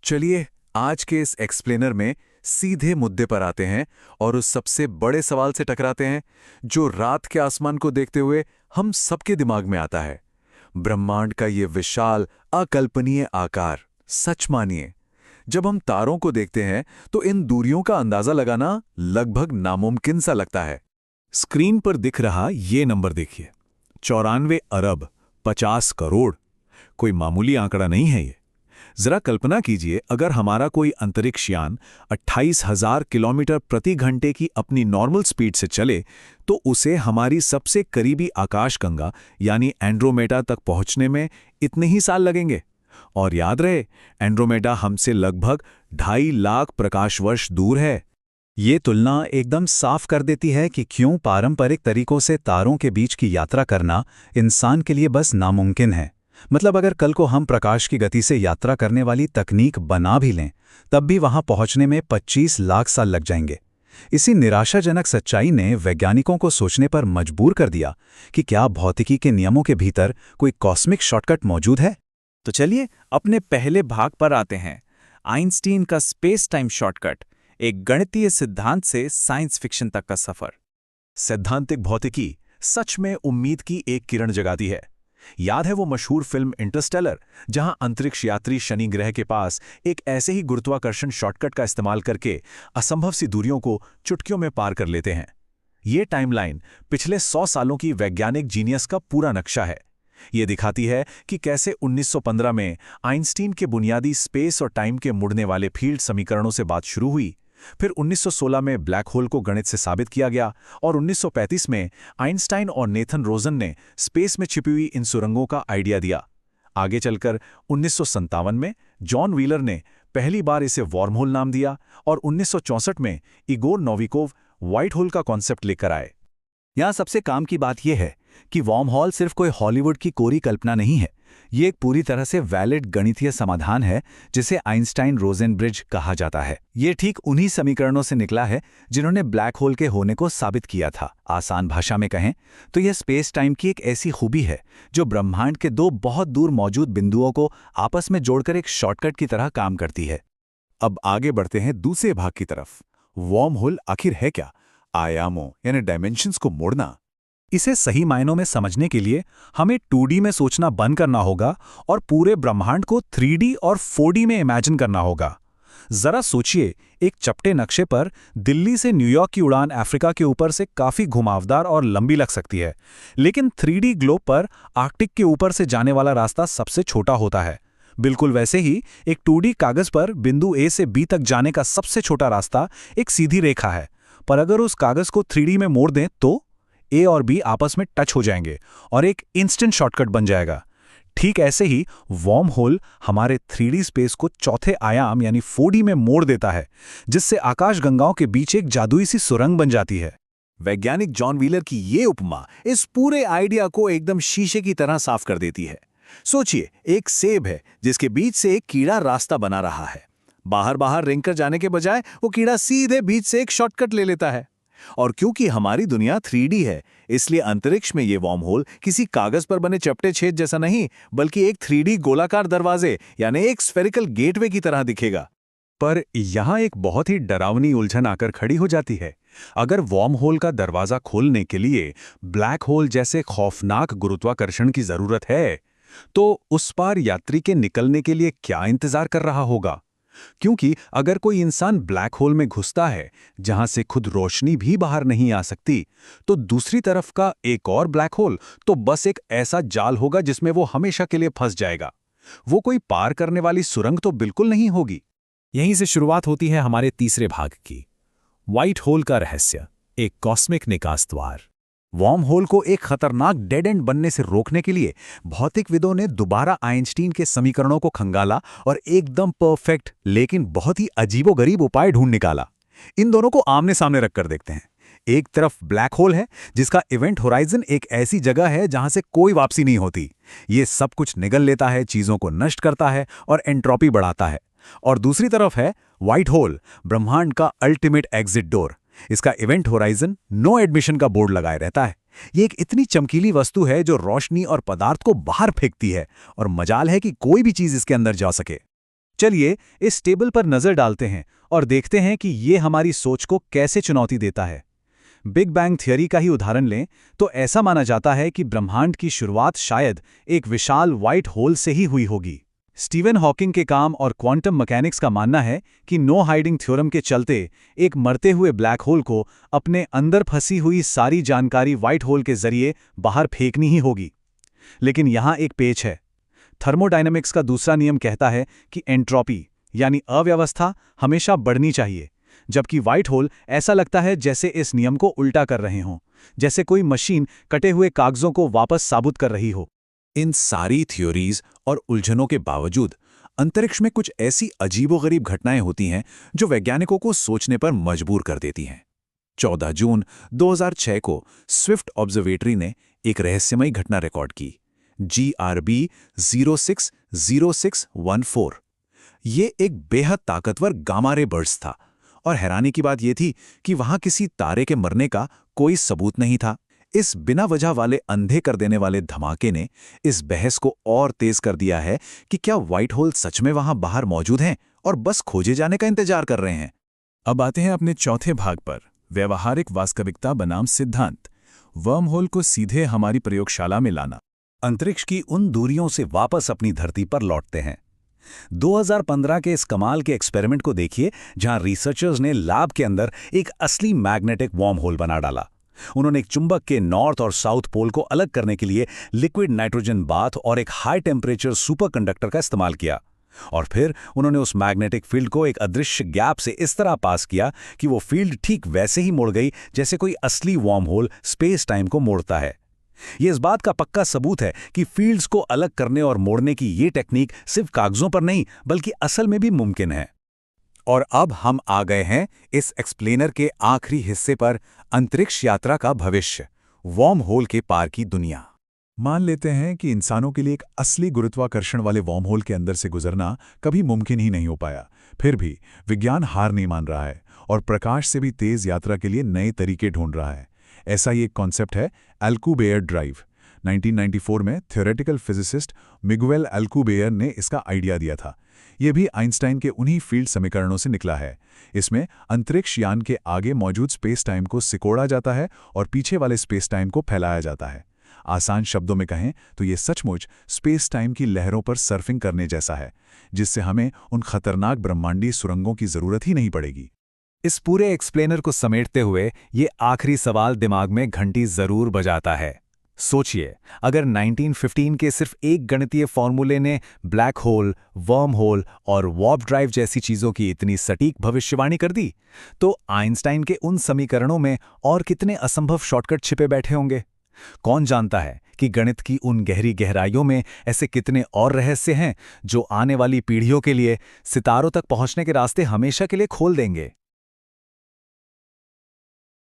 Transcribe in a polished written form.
चलिए आज के इस एक्सप्लेनर में सीधे मुद्दे पर आते हैं और उस सबसे बड़े सवाल से टकराते हैं जो रात के आसमान को देखते हुए हम सबके दिमाग में आता है। ब्रह्मांड का ये विशाल अकल्पनीय आकार। सच मानिए, जब हम तारों को देखते हैं तो इन दूरियों का अंदाजा लगाना लगभग नामुमकिन सा लगता है। स्क्रीन पर दिख रहा ये नंबर देखिए, 94 अरब 50 करोड़। कोई मामूली आंकड़ा नहीं है ये। जरा कल्पना कीजिए, अगर हमारा कोई अंतरिक्ष यान 28,000 किलोमीटर प्रति घंटे की अपनी नॉर्मल स्पीड से चले तो उसे हमारी सबसे करीबी आकाशगंगा यानी एंड्रोमेडा तक पहुंचने में इतने ही साल लगेंगे। और याद रहे, एंड्रोमेडा हमसे लगभग 2.5 लाख प्रकाश वर्ष दूर है। ये तुलना एकदम साफ कर देती है कि क्यों पारंपरिक तरीकों से तारों के बीच की यात्रा करना इंसान के लिए बस नामुमकिन है। मतलब अगर कल को हम प्रकाश की गति से यात्रा करने वाली तकनीक बना भी लें, तब भी वहां पहुंचने में 25 लाख साल लग जाएंगे। इसी निराशाजनक सच्चाई ने वैज्ञानिकों को सोचने पर मजबूर कर दिया कि क्या भौतिकी के नियमों के भीतर कोई कॉस्मिक शॉर्टकट मौजूद है। तो चलिए अपने पहले भाग पर आते हैं, आइंस्टीन का स्पेस टाइम शॉर्टकट, एक गणितीय सिद्धांत से साइंस फिक्शन तक का सफर। सैद्धांतिक भौतिकी सच में उम्मीद की एक किरण जगाती है। याद है वो मशहूर फिल्म इंटरस्टेलर, जहां अंतरिक्ष यात्री शनि ग्रह के पास एक ऐसे ही गुरुत्वाकर्षण शॉर्टकट का इस्तेमाल करके असंभव सी दूरियों को चुटकियों में पार कर लेते हैं। ये टाइमलाइन पिछले 100 सालों की वैज्ञानिक जीनियस का पूरा नक्शा है। ये दिखाती है कि कैसे 1915 में आइंस्टीन के बुनियादी स्पेस और टाइम के मुड़ने वाले फील्ड समीकरणों से बात शुरू हुई। फिर 1916 में ब्लैक होल को गणित से साबित किया गया और 1935 में आइंस्टाइन और नेथन रोजन ने स्पेस में छिपी हुई इन सुरंगों का आइडिया दिया। आगे चलकर 1957 में जॉन व्हीलर ने पहली बार इसे वॉर्महोल नाम दिया और 1964 में इगोर नोविकोव व्हाइट होल का कॉन्सेप्ट लेकर आए। यहाँ सबसे काम की बात यह है कि वॉर्महॉल सिर्फ कोई हॉलीवुड की कोरी कल्पना नहीं है। ये एक पूरी तरह से वैलिड गणितीय समाधान है जिसे आइंस्टाइन रोजन ब्रिज कहा जाता है। ये ठीक उन्हीं समीकरणों से निकला है जिन्होंने ब्लैक होल के होने को साबित किया था। आसान भाषा में कहें तो यह स्पेस टाइम की एक ऐसी खूबी है जो ब्रह्मांड के दो बहुत दूर मौजूद बिंदुओं को आपस में जोड़कर एक शॉर्टकट की तरह काम करती है। अब आगे बढ़ते हैं दूसरे भाग की तरफ। वॉर्म होल आखिर है क्या? आयामों यानी डायमेंशंस को मोड़ना। इसे सही मायनों में समझने के लिए हमें 2D में सोचना बंद करना होगा और पूरे ब्रह्मांड को 3D और 4D में इमेजिन करना होगा। जरा सोचिए, एक चपटे नक्शे पर दिल्ली से न्यूयॉर्क की उड़ान अफ्रीका के ऊपर से काफी घुमावदार और लंबी लग सकती है, लेकिन 3D ग्लोब पर आर्कटिक के ऊपर से जाने वाला रास्ता सबसे छोटा होता है। बिल्कुल वैसे ही एक 2D कागज पर बिंदु A से B तक जाने का सबसे छोटा रास्ता एक सीधी रेखा है, पर अगर उस कागज को 3D में मोड़ दें तो A और B आपस में टच हो जाएंगे और एक इंस्टेंट शॉर्टकट बन जाएगा। ठीक ऐसे ही वॉर्म होल हमारे 3D स्पेस को चौथे आयाम यानी 4D में मोड़ देता है, जिससे आकाशगंगाओं के बीच एक जादुई सी सुरंग बन जाती है। वैज्ञानिक जॉन व्हीलर की ये उपमा इस पूरे आइडिया को एकदम शीशे की तरह साफ कर देती है। सोचिए, एक सेब है जिसके बीच से एक कीड़ा रास्ता बना रहा है। बाहर बाहर रेंगकर जाने के बजाय वो कीड़ा सीधे बीच से एक शॉर्टकट ले लेता है। और क्योंकि हमारी दुनिया 3D है, इसलिए अंतरिक्ष में ये वॉर्म होल किसी कागज पर बने चपटे छेद जैसा नहीं, बल्कि एक 3D गोलाकार दरवाजे यानी एक स्फेरिकल गेटवे की तरह दिखेगा। पर यहाँ एक बहुत ही डरावनी उलझन आकर खड़ी हो जाती है। अगर वॉर्म होल का दरवाजा खोलने के लिए ब्लैक होल जैसे खौफनाक गुरुत्वाकर्षण की जरूरत है, तो उस पार यात्री के निकलने के लिए क्या इंतजार कर रहा होगा? क्योंकि अगर कोई इंसान ब्लैक होल में घुसता है जहां से खुद रोशनी भी बाहर नहीं आ सकती, तो दूसरी तरफ का एक और ब्लैक होल तो बस एक ऐसा जाल होगा जिसमें वो हमेशा के लिए फंस जाएगा। वो कोई पार करने वाली सुरंग तो बिल्कुल नहीं होगी। यहीं से शुरुआत होती है हमारे तीसरे भाग की, व्हाइट होल का रहस्य, एक कॉस्मिक निकास द्वार। वॉर्म होल को एक खतरनाक डेड एंड बनने से रोकने के लिए भौतिकविदों ने दोबारा आइंस्टीन के समीकरणों को खंगाला और एकदम परफेक्ट लेकिन बहुत ही अजीबोगरीब उपाय ढूंढ निकाला। इन दोनों को आमने सामने रखकर देखते हैं। एक तरफ ब्लैक होल है जिसका इवेंट होराइजन एक ऐसी जगह है जहां से कोई वापसी नहीं होती। ये सब कुछ निगल लेता है, चीजों को नष्ट करता है और एंट्रोपी बढ़ाता है। और दूसरी तरफ है व्हाइट होल, ब्रह्मांड का अल्टीमेट एग्जिट डोर। इसका इवेंट होराइजन नो एडमिशन का बोर्ड लगाए रहता है। ये एक इतनी चमकीली वस्तु है जो रोशनी और पदार्थ को बाहर फेंकती है और मजाल है कि कोई भी चीज इसके अंदर जा सके। चलिए इस टेबल पर नजर डालते हैं और देखते हैं कि ये हमारी सोच को कैसे चुनौती देता है। बिग बैंग थियरी का ही उदाहरण लें तो ऐसा माना जाता है कि ब्रह्मांड की शुरुआत शायद एक विशाल व्हाइट होल से ही हुई होगी। स्टीवन हॉकिंग के काम और क्वांटम मैकेनिक्स का मानना है कि नो हाइडिंग थ्योरम के चलते एक मरते हुए ब्लैक होल को अपने अंदर फंसी हुई सारी जानकारी व्हाइट होल के जरिए बाहर फेंकनी ही होगी। लेकिन यहाँ एक पेच है। थर्मोडायनामिक्स का दूसरा नियम कहता है कि एंट्रोपी यानी अव्यवस्था हमेशा बढ़नी चाहिए, जबकि व्हाइट होल ऐसा लगता है जैसे इस नियम को उल्टा कर रहे हों, जैसे कोई मशीन कटे हुए कागजों को वापस साबुत कर रही हो। इन सारी थ्योरीज और उलझनों के बावजूद अंतरिक्ष में कुछ ऐसी अजीबोगरीब घटनाएं होती हैं जो वैज्ञानिकों को सोचने पर मजबूर कर देती हैं। 14 जून 2006 को स्विफ्ट ऑब्जर्वेटरी ने एक रहस्यमयी घटना रिकॉर्ड की, GRB 060614। ये एक बेहद ताकतवर गामा रे बर्स्ट था और हैरानी की बात यह थी कि वहां किसी तारे के मरने का कोई सबूत नहीं था। इस बिना वजह वाले अंधे कर देने वाले धमाके ने इस बहस को और तेज कर दिया है कि क्या व्हाइट होल सच में वहां बाहर मौजूद हैं और बस खोजे जाने का इंतजार कर रहे हैं। अब आते हैं अपने चौथे भाग पर, व्यवहारिक वास्तविकता बनाम सिद्धांत, वर्म होल को सीधे हमारी प्रयोगशाला में लाना। अंतरिक्ष की उन दूरियों से वापस अपनी धरती पर लौटते हैं। 2015 के इस कमाल के एक्सपेरिमेंट को देखिए, जहां रिसर्चर्स ने लैब के अंदर एक असली मैग्नेटिक वर्म होल बना डाला। उन्होंने एक चुंबक के नॉर्थ और साउथ पोल को अलग करने के लिए लिक्विड नाइट्रोजन बाथ और एक हाई टेम्परेचर सुपरकंडक्टर का इस्तेमाल किया, और फिर उन्होंने उस मैग्नेटिक फील्ड को एक अदृश्य गैप से इस तरह पास किया कि वो फील्ड ठीक वैसे ही मुड़ गई जैसे कोई असली वर्म होल स्पेस टाइम को मोड़ता है। ये इस बात का पक्का सबूत है कि फील्ड्स को अलग करने और मोड़ने की ये टेक्निक सिर्फ कागजों पर नहीं बल्कि असल में भी मुमकिन है। और अब हम आ गए हैं इस एक्सप्लेनर के आखिरी हिस्से पर, अंतरिक्ष यात्रा का भविष्य, वर्म होल के पार की दुनिया। मान लेते हैं कि इंसानों के लिए एक असली गुरुत्वाकर्षण वाले वर्म होल के अंदर से गुजरना कभी मुमकिन ही नहीं हो पाया। फिर भी विज्ञान हार नहीं मान रहा है और प्रकाश से भी तेज यात्रा के लिए नए तरीके ढूंढ रहा है। ऐसा ही एक कॉन्सेप्ट है अल्कुबेयर ड्राइव। 1994 में थ्योरेटिकल फिजिसिस्ट मिगुएल अल्कुबेयर ने इसका आइडिया दिया था। यह भी आइंस्टाइन के उन्हीं फील्ड समीकरणों से निकला है। इसमें अंतरिक्ष यान के आगे मौजूद स्पेस टाइम को सिकोड़ा जाता है और पीछे वाले स्पेस टाइम को फैलाया जाता है। आसान शब्दों में कहें तो ये सचमुच स्पेस टाइम की लहरों पर सर्फिंग करने जैसा है, जिससे हमें उन खतरनाक ब्रह्मांडीय सुरंगों की जरूरत ही नहीं पड़ेगी। इस पूरे एक्सप्लेनर को समेटते हुए ये आखिरी सवाल दिमाग में घंटी जरूर बजाता है। सोचिए, अगर 1915 के सिर्फ एक गणितीय फॉर्मूले ने ब्लैक होल, वर्म होल और वार्प ड्राइव जैसी चीजों की इतनी सटीक भविष्यवाणी कर दी, तो आइंस्टाइन के उन समीकरणों में और कितने असंभव शॉर्टकट छिपे बैठे होंगे। कौन जानता है कि गणित की उन गहरी गहराइयों में ऐसे कितने और रहस्य हैं जो आने वाली पीढ़ियों के लिए सितारों तक पहुंचने के रास्ते हमेशा के लिए खोल देंगे।